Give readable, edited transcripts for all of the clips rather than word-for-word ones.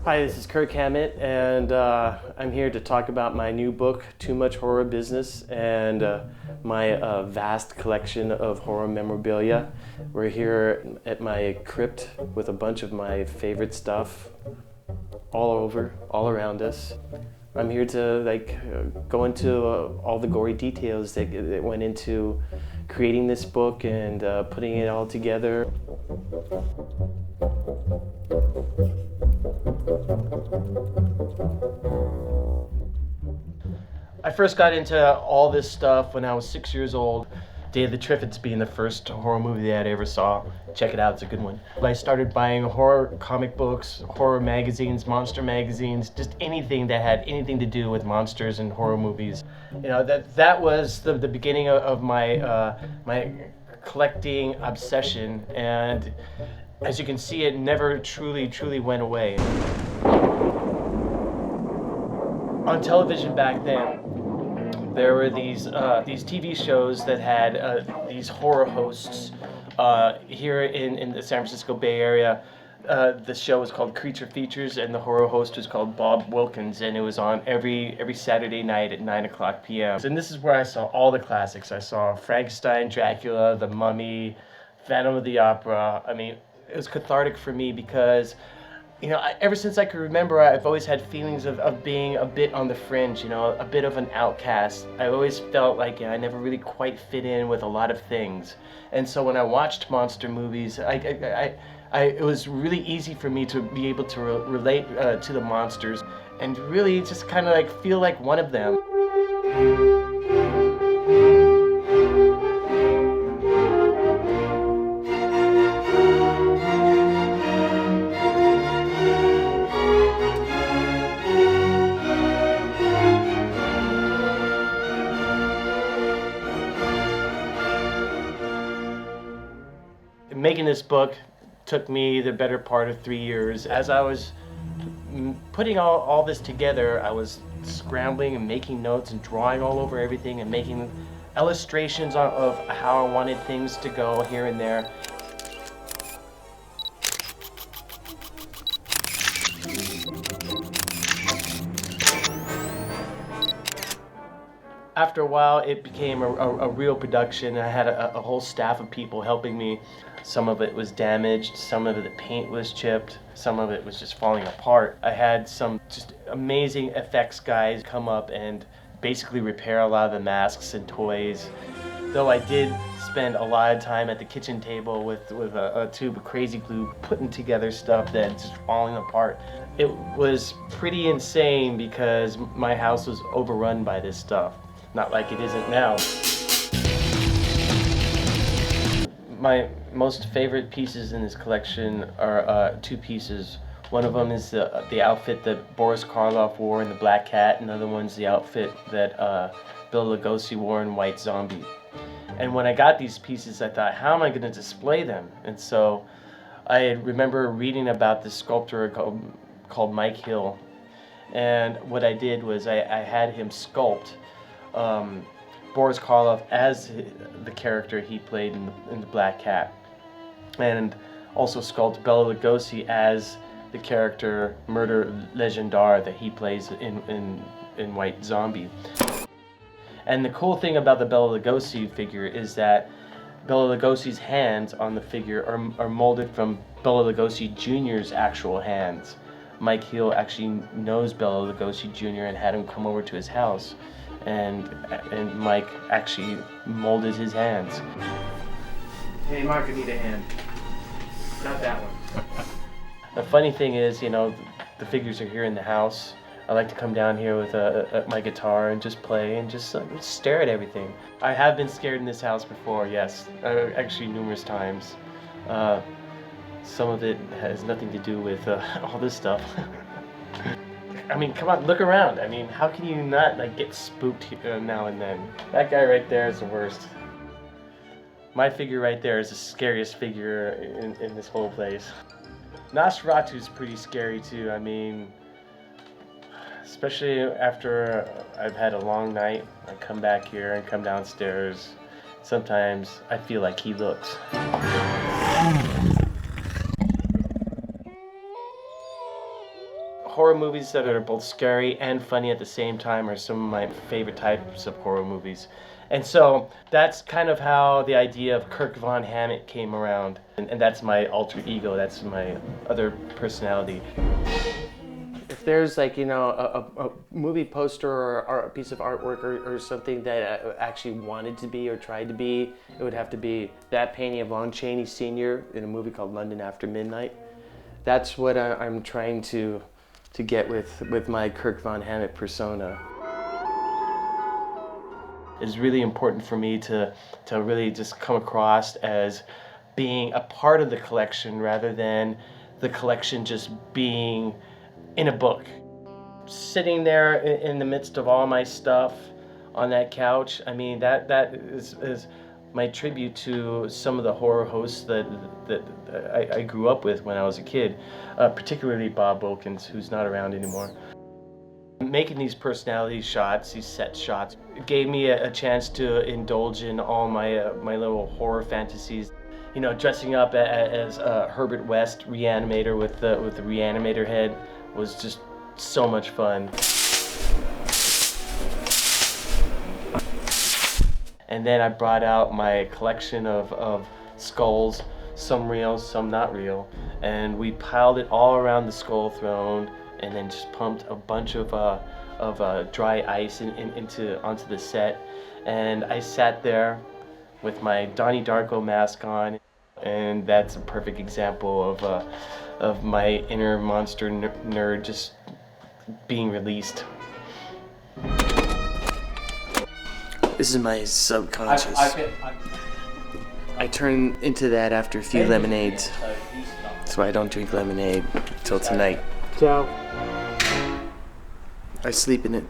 Hi, this is Kirk Hammett, and I'm here to talk about my new book, Too Much Horror Business, and my vast collection of horror memorabilia. We're here at my crypt with a bunch of my favorite stuff all around us. I'm here to go into all the gory details that went into creating this book and putting it all together. I first got into all this stuff when I was 6 years old. Day of the Triffids being the first horror movie that I ever saw. Check it out, it's a good one. I started buying horror comic books, horror magazines, monster magazines, just anything that had anything to do with monsters and horror movies. You know, that was the beginning of my my collecting obsession, and as you can see, it never truly went away. On television back then, there were these TV shows that had these horror hosts here in the San Francisco Bay Area. The show was called Creature Features, and the horror host was called Bob Wilkins, and it was on every Saturday night at 9:00 p.m. And this is where I saw all the classics. I saw Frankenstein, Dracula, The Mummy, Phantom of the Opera. I mean, it was cathartic for me because, you know, ever since I could remember, I've always had feelings of being a bit on the fringe, you know, a bit of an outcast. I always felt like, you know, I never really quite fit in with a lot of things. And so when I watched monster movies, it was really easy for me to be able to relate to the monsters and really just kind of like feel like one of them. Making this book took me the better part of 3 years. As I was putting all this together, I was scrambling and making notes and drawing all over everything and making illustrations of how I wanted things to go here and there. After a while, it became a real production. I had a whole staff of people helping me. Some of it was damaged, some of it the paint was chipped, some of it was just falling apart. I had some just amazing effects guys come up and basically repair a lot of the masks and toys. Though I did spend a lot of time at the kitchen table with a tube of crazy glue putting together stuff that's just falling apart. It was pretty insane because my house was overrun by this stuff. Not like it isn't now. My most favorite pieces in this collection are two pieces. One of them is the outfit that Boris Karloff wore in The Black Cat. Another one's the outfit that Bela Lugosi wore in White Zombie. And when I got these pieces, I thought, how am I going to display them? And so I remember reading about this sculptor called Mike Hill. And what I did was I had him sculpt Boris Karloff as the character he played in the Black Cat, and also sculpt Bela Lugosi as the character Murder Legendar that he plays in White Zombie. And the cool thing about the Bela Lugosi figure is that Bela Lugosi's hands on the figure are molded from Bela Lugosi Jr.'s actual hands. Mike Hill actually knows Bela Lugosi Jr. and had him come over to his house. And Mike actually molded his hands. Hey Mark, I need a hand. Not that one. The funny thing is, you know, the figures are here in the house. I like to come down here with my guitar and just play and just stare at everything. I have been scared in this house before, yes, actually numerous times. Some of it has nothing to do with all this stuff. I mean, come on, look around. I mean, how can you not like get spooked now and then? That guy right there is the worst. My figure right there is the scariest figure in this whole place. Nosferatu's pretty scary too. I mean, especially after I've had a long night. I come back here and come downstairs. Sometimes I feel like he looks. horror movies that are both scary and funny at the same time are some of my favorite types of horror movies. And so that's kind of how the idea of Kirk Von Hammett came around. And that's my alter ego, that's my other personality. If there's like, a movie poster or a piece of artwork or something that I actually wanted to be or tried to be, it would have to be that painting of Lon Chaney Sr. in a movie called London After Midnight. That's what I'm trying to get with my Kirk Von Hammett persona. It's really important for me to really just come across as being a part of the collection rather than the collection just being in a book. Sitting there in the midst of all my stuff on that couch, I mean, that is my tribute to some of the horror hosts that I grew up with when I was a kid, particularly Bob Wilkins, who's not around anymore. Making these personality shots, these set shots, gave me a chance to indulge in all my my little horror fantasies. Dressing up as Herbert West Reanimator with the Reanimator head was just so much fun. And then I brought out my collection of skulls, some real, some not real, and we piled it all around the skull throne, and then just pumped a bunch of dry ice onto the set. And I sat there with my Donnie Darko mask on, and that's a perfect example of my inner monster nerd just being released. This is my subconscious. I turn into that after a few lemonades. That's why I don't drink lemonade till tonight. Ciao. I sleep in it.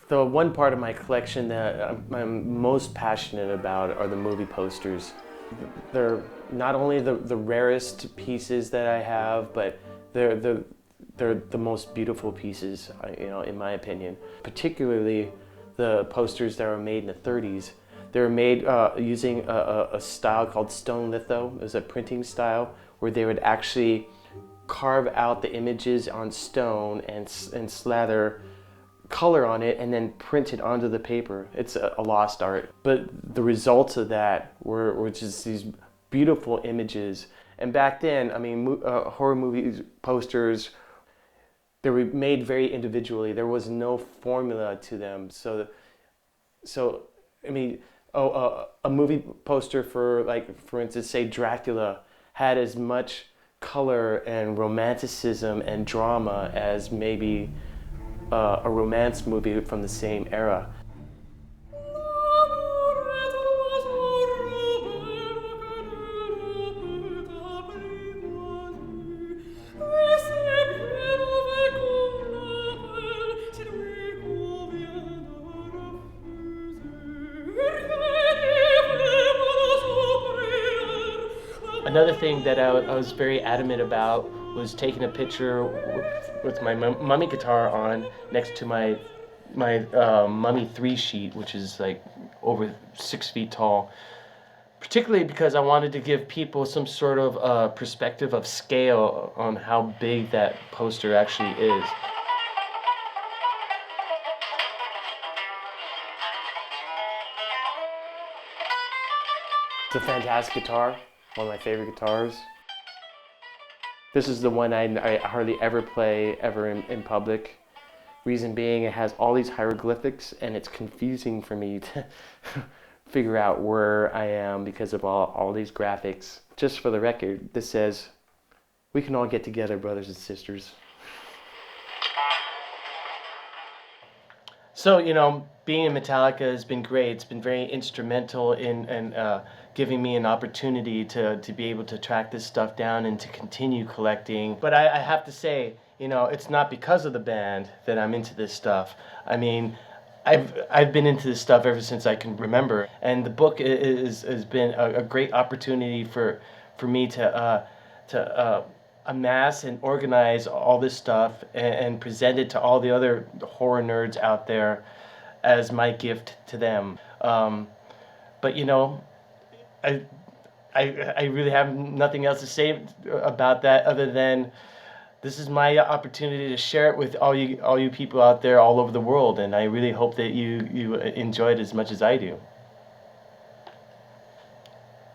The one part of my collection that I'm most passionate about are the movie posters. They're not only the rarest pieces that I have, but they're the most beautiful pieces, in my opinion. Particularly the posters that were made in the 30s. They were made using a style called stone litho. It was a printing style where they would actually carve out the images on stone and slather color on it and then print it onto the paper. It's a lost art. But the results of that were just these beautiful images. And back then, horror movie posters, they were made very individually. There was no formula to them. So a movie poster for instance, say Dracula, had as much color and romanticism and drama as maybe a romance movie from the same era. Another thing that I was very adamant about was taking a picture with my mummy guitar on next to my Mummy 3 sheet, which is like over 6 feet tall. Particularly because I wanted to give people some sort of perspective of scale on how big that poster actually is. It's a fantastic guitar. One of my favorite guitars. This is the one I hardly ever play in public. Reason being, it has all these hieroglyphics and it's confusing for me to figure out where I am because of all these graphics. Just for the record, this says, "We can all get together, brothers and sisters." So, being in Metallica has been great. It's been very instrumental in giving me an opportunity to be able to track this stuff down and to continue collecting. But I have to say, it's not because of the band that I'm into this stuff. I've been into this stuff ever since I can remember. And the book has been a great opportunity for me to amass and organize all this stuff and present it to all the other horror nerds out there as my gift to them. But I really have nothing else to say about that other than this is my opportunity to share it with all you people out there all over the world, and I really hope that you enjoy it as much as I do.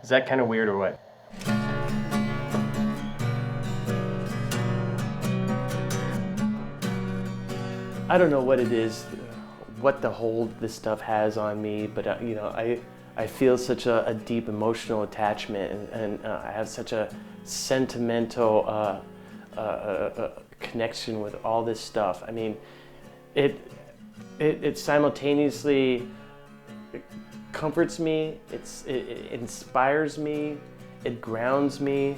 Is that kind of weird or what? I don't know what it is, what the hold this stuff has on me, but you know, I feel such a deep emotional attachment, and I have such a sentimental connection with all this stuff. I mean, it simultaneously comforts me, it inspires me, it grounds me.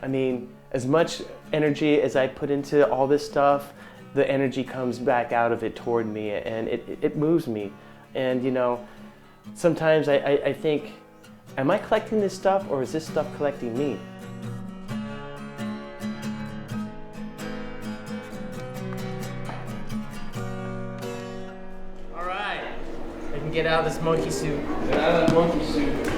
I mean, as much energy as I put into all this stuff, the energy comes back out of it toward me, and it moves me. And you know, sometimes I think, am I collecting this stuff, or is this stuff collecting me? All right, I can get out of this monkey suit. Get out of that monkey suit.